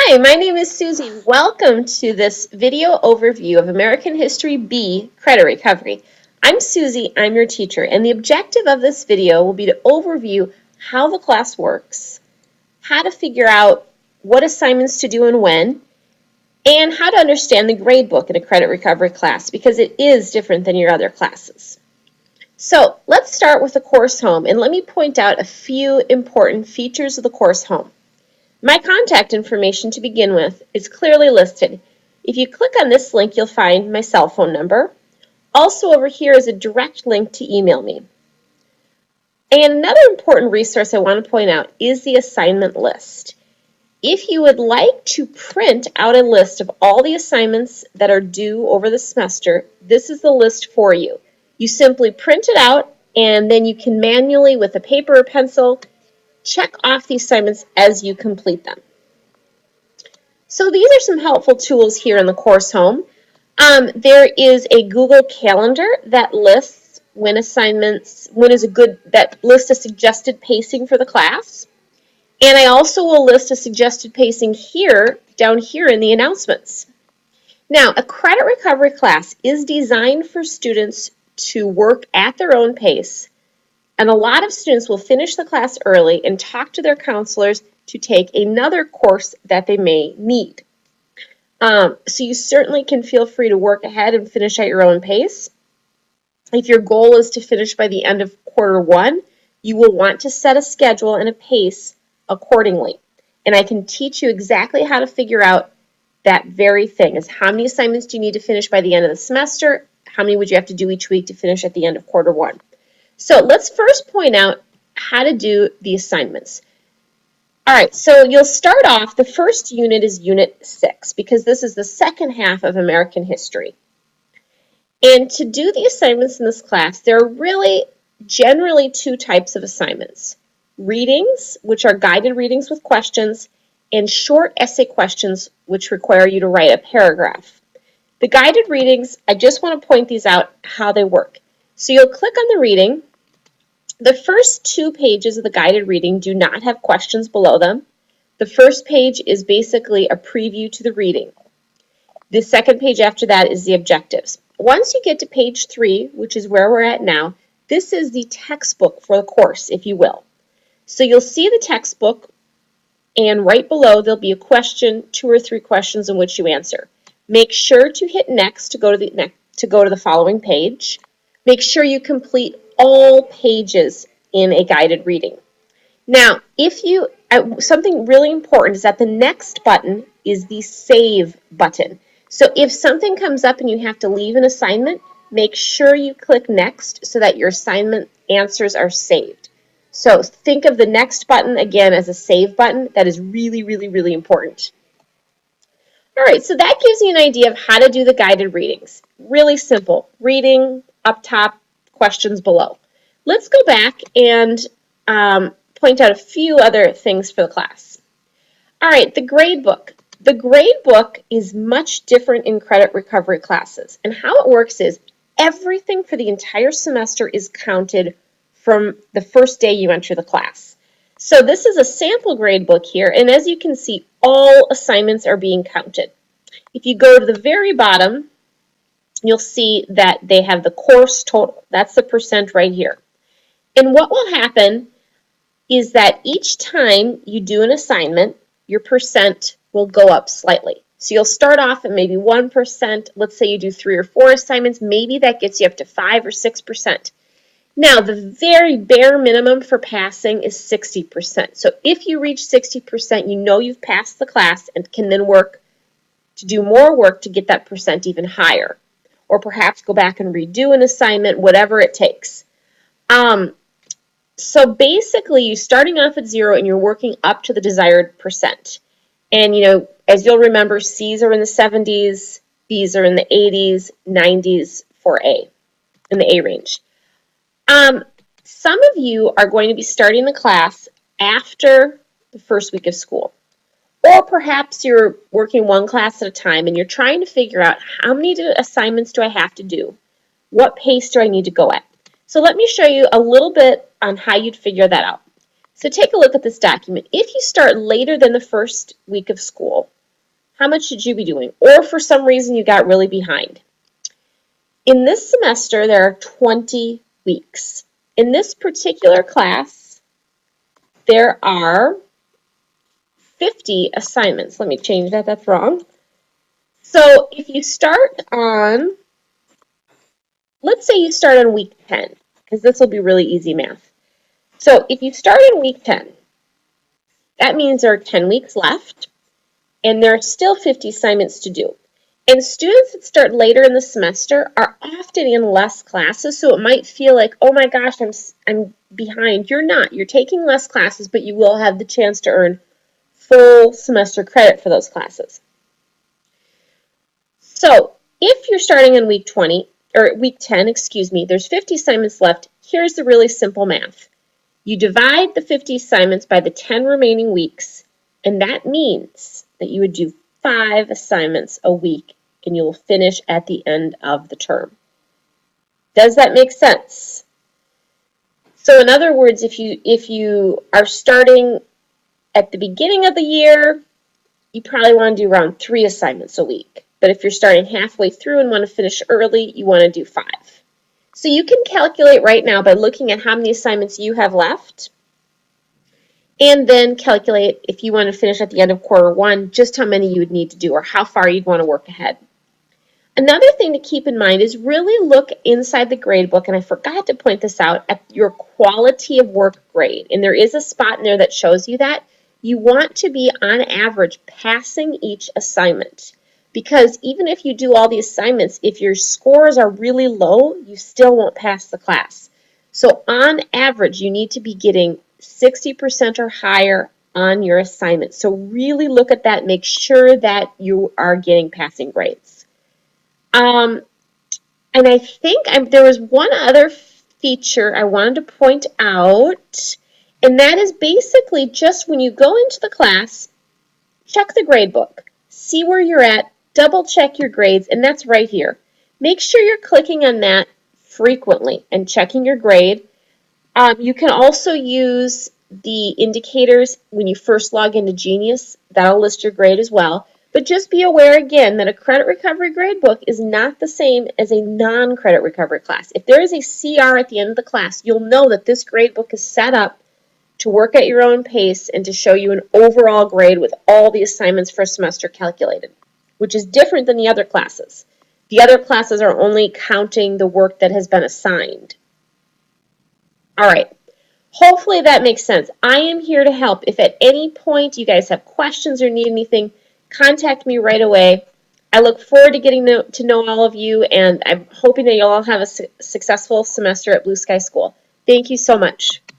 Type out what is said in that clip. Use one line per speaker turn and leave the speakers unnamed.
Hi, my name is Susie. Welcome to this video overview of American History B Credit Recovery. I'm Susie, I'm your teacher, and the objective of this video will be to overview how the class works, how to figure out what assignments to do and when, and how to understand the gradebook in a credit recovery class because it is different than your other classes. So let's start with the course home, and let me point out a few important features of the course home. My contact information to begin with is clearly listed. If you click on this link, you'll find my cell phone number. Also over here is a direct link to email me. And another important resource I want to point out is the assignment list. If you would like to print out a list of all the assignments that are due over the semester, this is the list for you. You simply print it out and then you can manually, with a paper or pencil, check off the assignments as you complete them. So these are some helpful tools here in the course home. There is a Google Calendar that lists that lists a suggested pacing for the class. And I also will list a suggested pacing down here in the announcements. Now, a credit recovery class is designed for students to work at their own pace. And a lot of students will finish the class early and talk to their counselors to take another course that they may need. So you certainly can feel free to work ahead and finish at your own pace. If your goal is to finish by the end of quarter one, you will want to set a schedule and a pace accordingly. And I can teach you exactly how to figure out that very thing, is how many assignments do you need to finish by the end of the semester, how many would you have to do each week to finish at the end of quarter one. So let's first point out how to do the assignments. All right, so you'll start off, the first unit is Unit 6, because this is the second half of American history. And to do the assignments in this class, there are really generally two types of assignments. Readings, which are guided readings with questions, and short essay questions, which require you to write a paragraph. The guided readings, I just want to point these out, how they work. So you'll click on the reading. The first 2 pages of the guided reading do not have questions below them. The first page is basically a preview to the reading. The second page after that is the objectives. Once you get to page 3, which is where we're at now, this is the textbook for the course, if you will. So you'll see the textbook, and right below there'll be a question, 2 or 3 questions in which you answer. Make sure to hit next to go to the following page. Make sure you complete all pages in a guided reading. Now, something really important is that the next button is the save button. So if something comes up and you have to leave an assignment, make sure you click next so that your assignment answers are saved. So think of the next button again as a save button. That is really, really, really important. All right, so that gives you an idea of how to do the guided readings. Really simple. Reading up top, questions below. Let's go back and point out a few other things for the class. All right, the gradebook. The gradebook is much different in credit recovery classes. And how it works is everything for the entire semester is counted from the first day you enter the class. So this is a sample gradebook here, and as you can see, all assignments are being counted. If you go to the very bottom, you'll see that they have the course total. That's the percent right here. And what will happen is that each time you do an assignment, your percent will go up slightly. So you'll start off at maybe 1%. Let's say you do 3 or 4 assignments. Maybe that gets you up to 5 or 6%. Now, the very bare minimum for passing is 60%. So if you reach 60%, you know you've passed the class and can then work to do more work to get that percent even higher. Or perhaps go back and redo an assignment, whatever it takes. So basically, you're starting off at 0 and you're working up to the desired percent. And, as you'll remember, C's are in the 70s, B's are in the 80s, 90s for A, in the A range. Some of you are going to be starting the class after the first week of school. Or perhaps you're working one class at a time and you're trying to figure out how many assignments do I have to do? What pace do I need to go at? So let me show you a little bit on how you'd figure that out. So take a look at this document. If you start later than the first week of school, how much should you be doing? Or for some reason you got really behind. In this semester, there are 20 weeks. In this particular class, there are 50 assignments. Let me change that, that's wrong. So if you start on, let's say you start on week 10, because this will be really easy math. So if you start in week 10, that means there are 10 weeks left, and there are still 50 assignments to do. And students that start later in the semester are often in less classes, so it might feel like, oh my gosh, I'm behind. You're not. You're taking less classes, but you will have the chance to earn full semester credit for those classes. So if you're starting in week 20, or week 10, excuse me, there's 50 assignments left. Here's the really simple math. You divide the 50 assignments by the 10 remaining weeks, and that means that you would do 5 assignments a week, and you will finish at the end of the term. Does that make sense? So in other words, if you are starting at the beginning of the year, you probably want to do around 3 assignments a week. But if you're starting halfway through and want to finish early, you want to do 5. So you can calculate right now by looking at how many assignments you have left, and then calculate if you want to finish at the end of quarter 1, just how many you would need to do or how far you'd want to work ahead. Another thing to keep in mind is really look inside the gradebook, and I forgot to point this out, at your quality of work grade. And there is a spot in there that shows you that. You want to be, on average, passing each assignment. Because even if you do all the assignments, if your scores are really low, you still won't pass the class. So on average, you need to be getting 60% or higher on your assignments. So really look at that. Make sure that you are getting passing grades. And I think there was one other feature I wanted to point out, and that is basically just when you go into the class, check the gradebook, see where you're at, double check your grades, and that's right here. Make sure you're clicking on that frequently and checking your grade. You can also use the indicators when you first log into Genius. That'll list your grade as well. But just be aware again that a credit recovery gradebook is not the same as a non-credit recovery class. If there is a CR at the end of the class, you'll know that this gradebook is set up to work at your own pace and to show you an overall grade with all the assignments for a semester calculated, which is different than the other classes. The other classes are only counting the work that has been assigned. All right. Hopefully that makes sense. I am here to help. If at any point you guys have questions or need anything, contact me right away. I look forward to getting to know all of you, and I'm hoping that you'll all have a successful semester at Blue Sky School. Thank you so much.